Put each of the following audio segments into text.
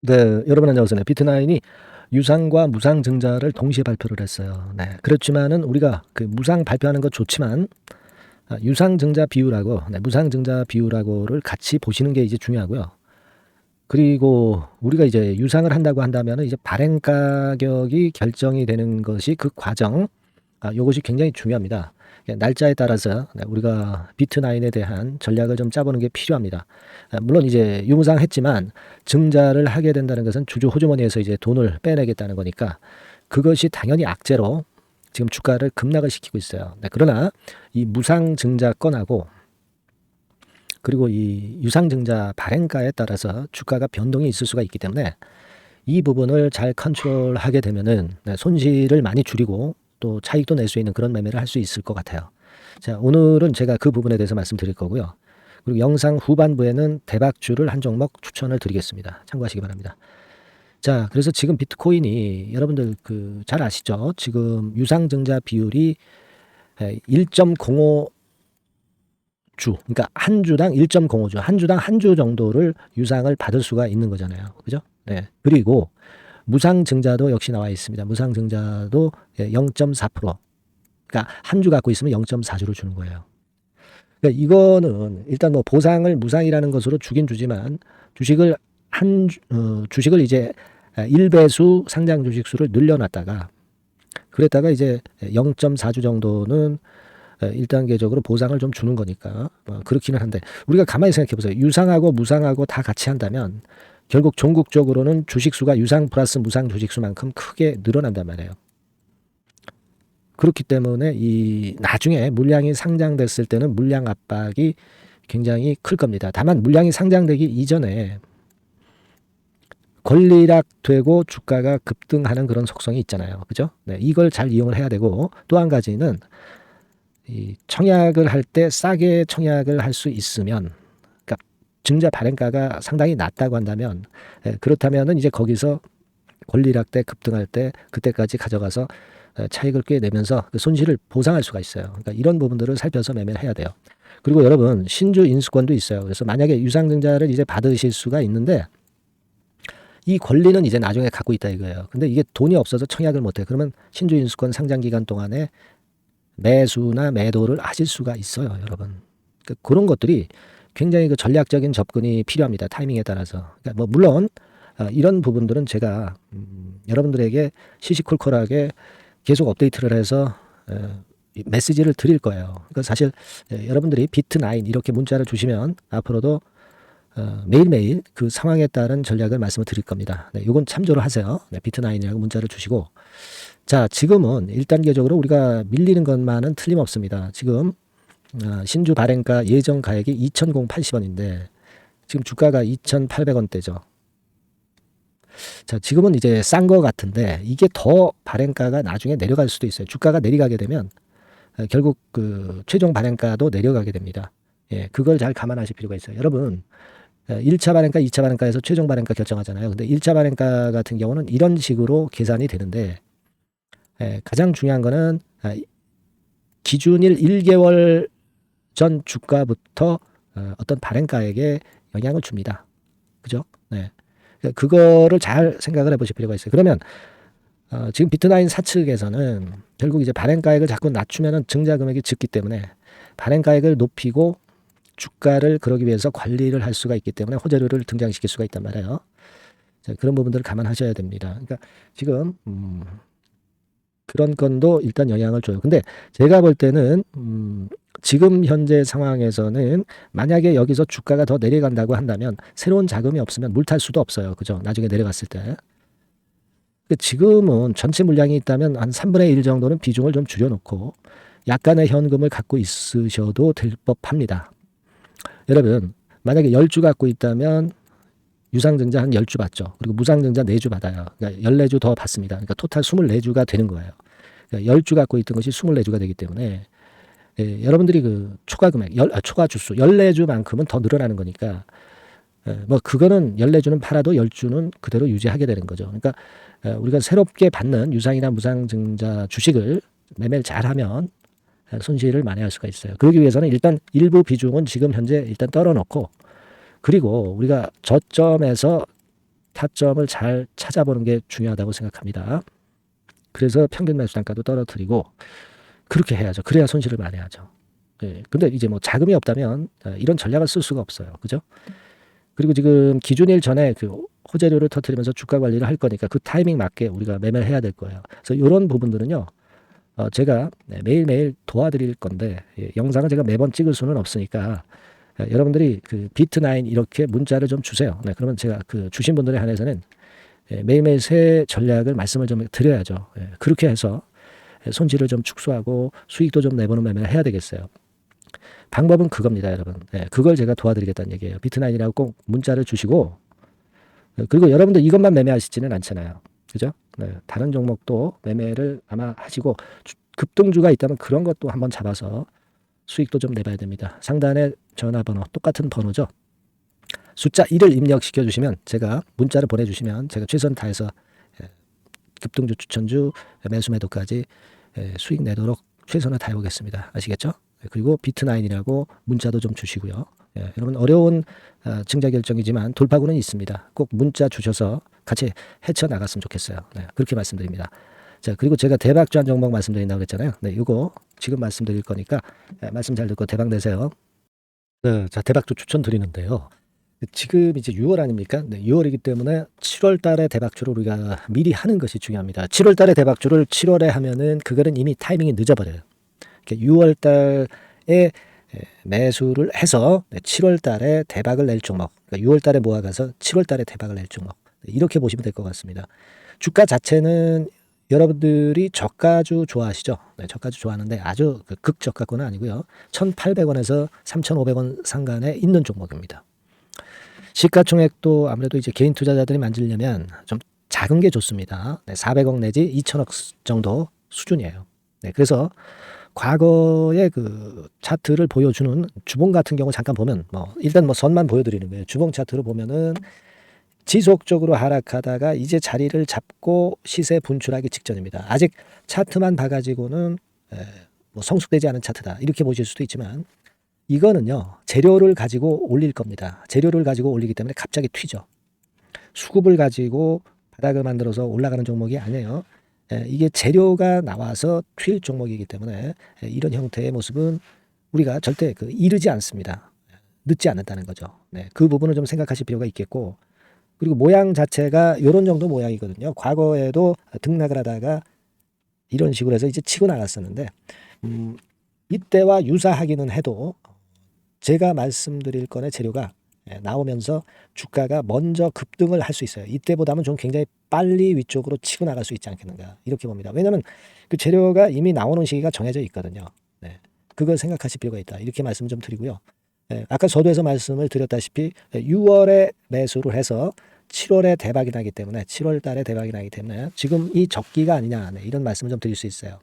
네, 여러분 안녕하세요. 비트나인이 유상과 무상증자를 동시에 발표를 했어요. 네, 그렇지만은 우리가 그 무상 발표하는 거 좋지만 유상증자 비율하고 무상증자 비율하고를 같이 보시는 게 이제 중요하고요. 그리고 우리가 이제 유상을 한다고 한다면은 이제 발행 가격이 결정이 되는 것이 그 과정, 요것이 굉장히 중요합니다. 날짜에 따라서 우리가 비트나인에 대한 전략을 좀 짜보는 게 필요합니다. 물론 이제 유무상했지만 증자를 하게 된다는 것은 주주 호주머니에서 이제 돈을 빼내겠다는 거니까 그것이 당연히 악재로 지금 주가를 급락을 시키고 있어요. 그러나 이 무상 증자권하고 그리고 이 유상증자 발행가에 따라서 주가가 변동이 있을 수가 있기 때문에 이 부분을 잘 컨트롤하게 되면은 손실을 많이 줄이고 또 차익도 낼 수 있는 그런 매매를 할 수 있을 것 같아요. 자, 오늘은 제가 그 부분에 대해서 말씀드릴 거고요. 그리고 영상 후반부에는 대박주를 한 종목 추천을 드리겠습니다. 참고하시기 바랍니다. 자, 그래서 지금 비트코인이 여러분들 그 잘 아시죠? 지금 유상증자 비율이 1.05 주, 그러니까 한 주당 1.05주, 한 주당 한 주 정도를 유상을 받을 수가 있는 거잖아요. 그죠? 네. 그리고 무상증자도 역시 나와 있습니다. 무상증자도 0.4%. 그러니까 한 주 갖고 있으면 0.4주를 주는 거예요. 그러니까 이거는 일단 뭐 보상을 무상이라는 것으로 주긴 주지만 주식을 주식을 이제 1배수 상장 주식 수를 늘려놨다가 그랬다가 이제 0.4주 정도는 1단계적으로 보상을 좀 주는 거니까 그렇기는 한데 우리가 가만히 생각해 보세요. 유상하고 무상하고 다 같이 한다면 결국 종국적으로는 주식수가 유상 플러스 무상 주식수만큼 크게 늘어난단 말이에요. 그렇기 때문에 이 나중에 물량이 상장됐을 때는 물량 압박이 굉장히 클 겁니다. 다만 물량이 상장되기 이전에 권리락되고 주가가 급등하는 그런 속성이 있잖아요. 그죠? 네, 이걸 잘 이용을 해야 되고 또 한 가지는 이 청약을 할 때 싸게 청약을 할 수 있으면 그러니까 증자 발행가가 상당히 낮다고 한다면 그렇다면은 이제 거기서 권리락 때 급등할 때 그때까지 가져가서 차익을 꽤 내면서 그 손실을 보상할 수가 있어요. 그러니까 이런 부분들을 살펴서 매매를 해야 돼요. 그리고 여러분 신주 인수권도 있어요. 그래서 만약에 유상증자를 이제 받으실 수가 있는데 이 권리는 이제 나중에 갖고 있다 이거예요. 근데 이게 돈이 없어서 청약을 못해. 그러면 신주 인수권 상장 기간 동안에 매수나 매도를 하실 수가 있어요, 여러분. 그러니까 그런 것들이 굉장히 그 전략적인 접근이 필요합니다. 타이밍에 따라서. 그러니까 뭐 물론 이런 부분들은 제가 여러분들에게 시시콜콜하게 계속 업데이트를 해서 메시지를 드릴 거예요. 그러니까 사실 여러분들이 비트9 이렇게 문자를 주시면 앞으로도 매일매일 그 상황에 따른 전략을 말씀을 드릴 겁니다. 네, 이건 참조를 하세요. 네, 비트9이라고 문자를 주시고 자, 지금은 1단계적으로 우리가 밀리는 것만은 틀림없습니다. 지금 신주 발행가 예정 가액이 2,080원인데 지금 주가가 2,800원대죠. 자, 지금은 이제 싼 거 같은데 이게 더 발행가가 나중에 내려갈 수도 있어요. 주가가 내려가게 되면 결국 그 최종 발행가도 내려가게 됩니다. 예, 그걸 잘 감안하실 필요가 있어요. 여러분, 1차 발행가, 2차 발행가에서 최종 발행가 결정하잖아요. 근데 1차 발행가 같은 경우는 이런 식으로 계산이 되는데 가장 중요한 거는 기준일 1개월 전 주가부터 어떤 발행가에게 영향을 줍니다. 그죠? 네. 그거를 잘 생각을 해보실 필요가 있어요. 그러면 지금 비트나인 사측에서는 결국 이제 발행가액을 자꾸 낮추면은 증자 금액이 적기 때문에 발행가액을 높이고 주가를 그러기 위해서 관리를 할 수가 있기 때문에 호재료를 등장시킬 수가 있단 말이에요. 자, 그런 부분들을 감안하셔야 됩니다. 그러니까 지금 그런 건도 일단 영향을 줘요. 근데 제가 볼 때는 지금 현재 상황에서는 만약에 여기서 주가가 더 내려간다고 한다면 새로운 자금이 없으면 물 탈 수도 없어요. 그죠? 나중에 내려갔을 때. 지금은 전체 물량이 있다면 한 3분의 1 정도는 비중을 좀 줄여놓고 약간의 현금을 갖고 있으셔도 될 법합니다. 여러분, 만약에 10주 갖고 있다면 유상증자 한 10주 받죠. 그리고 무상증자 4주 받아요. 그러니까 14주 더 받습니다. 그러니까 토탈 24주가 되는 거예요. 그러니까 10주 갖고 있던 것이 24주가 되기 때문에 여러분들이 그 초과 금액, 초과 주수 14주만큼은 더 늘어나는 거니까 뭐 그거는 14주는 팔아도 10주는 그대로 유지하게 되는 거죠. 그러니까 우리가 새롭게 받는 유상이나 무상증자 주식을 매매를 잘하면 손실을 만회할 수가 있어요. 그러기 위해서는 일단 일부 비중은 지금 현재 일단 떨어놓고 그리고 우리가 저점에서 타점을 잘 찾아보는 게 중요하다고 생각합니다. 그래서 평균 매수 단가도 떨어뜨리고 그렇게 해야죠. 그래야 손실을 만회하죠. 예. 근데 이제 뭐 자금이 없다면 이런 전략을 쓸 수가 없어요. 그죠? 그리고 지금 기준일 전에 그 호재료를 터뜨리면서 주가 관리를 할 거니까 그 타이밍 맞게 우리가 매매를 해야 될 거예요. 그래서 이런 부분들은요. 제가 매일매일 도와드릴 건데 영상을 제가 매번 찍을 수는 없으니까 여러분들이 그 비트9 이렇게 문자를 좀 주세요. 네, 그러면 제가 그 주신 분들에 한해서는 매일매일 새 전략을 말씀을 좀 드려야죠. 그렇게 해서 손실을 좀 축소하고 수익도 좀 내보는 매매를 해야 되겠어요. 방법은 그겁니다, 여러분. 그걸 제가 도와드리겠다는 얘기예요. 비트9이라고 꼭 문자를 주시고 그리고 여러분들 이것만 매매하시지는 않잖아요. 그죠? 네, 다른 종목도 매매를 아마 하시고 급등주가 있다면 그런 것도 한번 잡아서 수익도 좀 내봐야 됩니다. 상단에 전화번호 똑같은 번호죠. 숫자 1을 입력시켜 주시면 제가 문자를 보내주시면 제가 최선 다해서 급등주 추천주 매수 매도까지 수익 내도록 최선을 다해보겠습니다. 아시겠죠? 그리고 비트9이라고 문자도 좀 주시고요. 여러분 어려운 증자 결정이지만 돌파구는 있습니다. 꼭 문자 주셔서 같이 헤쳐나갔으면 좋겠어요. 그렇게 말씀드립니다. 자, 그리고 제가 대박주한 종목 말씀드린다고 그랬잖아요. 이거 지금 말씀드릴 거니까 말씀 잘 듣고 대박 내세요. 네, 자, 대박주 추천 드리는데요. 지금 이제 6월 아닙니까? 6월이기 때문에 7월 달에 대박주를 우리가 미리 하는 것이 중요합니다. 7월 달에 대박주를 7월에 하면은 그거는 이미 타이밍이 늦어버려요. 6월 달에 매수를 해서 7월 달에 대박을 낼 종목, 그러니까 6월 달에 모아가서 7월 달에 대박을 낼 종목, 이렇게 보시면 될 것 같습니다. 주가 자체는 여러분들이 저가주 좋아하시죠? 저가주 좋아하는데 아주 극저가권은 아니고요. 1,800원에서 3,500원 상간에 있는 종목입니다. 시가총액도 아무래도 이제 개인 투자자들이 만지려면 좀 작은 게 좋습니다. 400억 내지 2천억 정도 수준이에요. 그래서 과거의 그 차트를 보여주는 주봉 같은 경우 잠깐 보면 일단 선만 보여드리는 거예요. 주봉 차트로 보면은 지속적으로 하락하다가 이제 자리를 잡고 시세 분출하기 직전입니다. 아직 차트만 봐가지고는 성숙되지 않은 차트다 이렇게 보실 수도 있지만 이거는요 재료를 가지고 올릴 겁니다. 재료를 가지고 올리기 때문에 갑자기 튀죠. 수급을 가지고 바닥을 만들어서 올라가는 종목이 아니에요. 이게 재료가 나와서 튈 종목이기 때문에 이런 형태의 모습은 우리가 절대 이르지 않습니다. 늦지 않는다는 거죠. 그 부분을 좀 생각하실 필요가 있겠고 그리고 모양 자체가 이런 정도 모양이거든요. 과거에도 등락을 하다가 이런 식으로 해서 이제 치고 나갔었는데 이때와 유사하기는 해도 제가 말씀드릴 건의 재료가 나오면서 주가가 먼저 급등을 할 수 있어요. 이때보다는 좀 굉장히 빨리 위쪽으로 치고 나갈 수 있지 않겠는가 이렇게 봅니다. 왜냐하면 그 재료가 이미 나오는 시기가 정해져 있거든요. 그걸 생각하실 필요가 있다 이렇게 말씀 좀 드리고요. 아까 서두에서 말씀을 드렸다시피 6월에 매수를 해서 7월에 대박이 나기 때문에 7월 달에 대박이 나기 때문에 지금 이 적기가 아니냐 이런 말씀을 좀 드릴 수 있어요.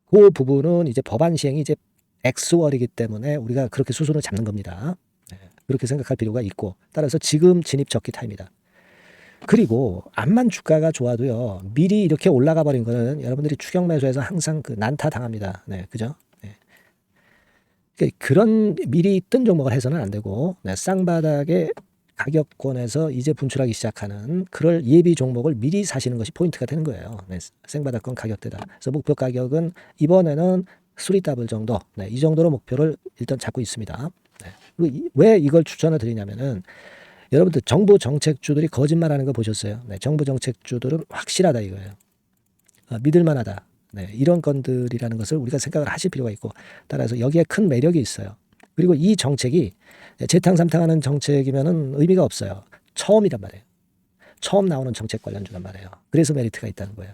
그 부분은 이제 법안 시행이 이제 X월이기 때문에 우리가 그렇게 수순을 잡는 겁니다. 그렇게 생각할 필요가 있고 따라서 지금 진입 적기 타입니다. 그리고 암만 주가가 좋아도요 미리 이렇게 올라가 버린 거는 여러분들이 추격 매수해서 항상 난타 당합니다. 그죠? 그런 미리 뜬 종목을 해서는 안 되고 쌍바닥의 가격권에서 이제 분출하기 시작하는 그럴 예비 종목을 미리 사시는 것이 포인트가 되는 거예요. 생바닥권 가격대다. 그래서 목표 가격은 이번에는 3더블 정도, 이 정도로 목표를 일단 잡고 있습니다. 왜 이걸 추천을 드리냐면은 여러분들 정부 정책주들이 거짓말하는 거 보셨어요? 정부 정책주들은 확실하다 이거예요. 믿을만하다. 이런 건들이라는 것을 우리가 생각을 하실 필요가 있고 따라서 여기에 큰 매력이 있어요. 그리고 이 정책이 재탕삼탕하는 정책이면은 의미가 없어요. 처음이란 말이에요. 처음 나오는 정책 관련주란 말이에요. 그래서 메리트가 있다는 거예요.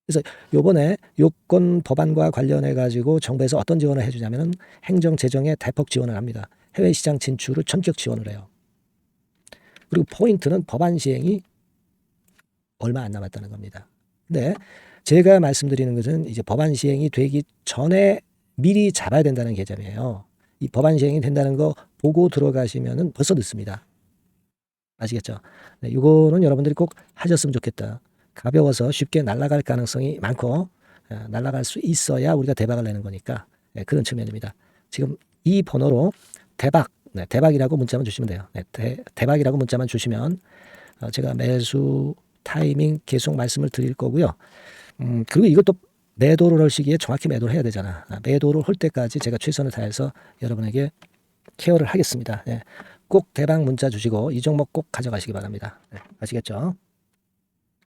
그래서 요번에 요건 법안과 관련해 가지고 정부에서 어떤 지원을 해주냐면은 행정 재정에 대폭 지원을 합니다. 해외 시장 진출을 전격 지원을 해요. 그리고 포인트는 법안 시행이 얼마 안 남았다는 겁니다. 근데 제가 말씀드리는 것은 이제 법안 시행이 되기 전에 미리 잡아야 된다는 개념이에요. 이 법안 시행이 된다는 거 보고 들어가시면은 벌써 늦습니다. 아시겠죠? 이거는 여러분들이 꼭 하셨으면 좋겠다. 가벼워서 쉽게 날아갈 가능성이 많고 날아갈 수 있어야 우리가 대박을 내는 거니까 그런 측면입니다. 지금 이 번호로 대박 네, 대박이라고 문자만 주시면 돼요. 네, 대박이라고 문자만 주시면 제가 매수 타이밍 계속 말씀을 드릴 거고요. 그리고 이것도 매도를 할 시기에 정확히 매도를 해야 되잖아. 매도를 할 때까지 제가 최선을 다해서 여러분에게 케어를 하겠습니다. 꼭 대박 문자 주시고 이 종목 꼭 가져가시기 바랍니다. 아시겠죠?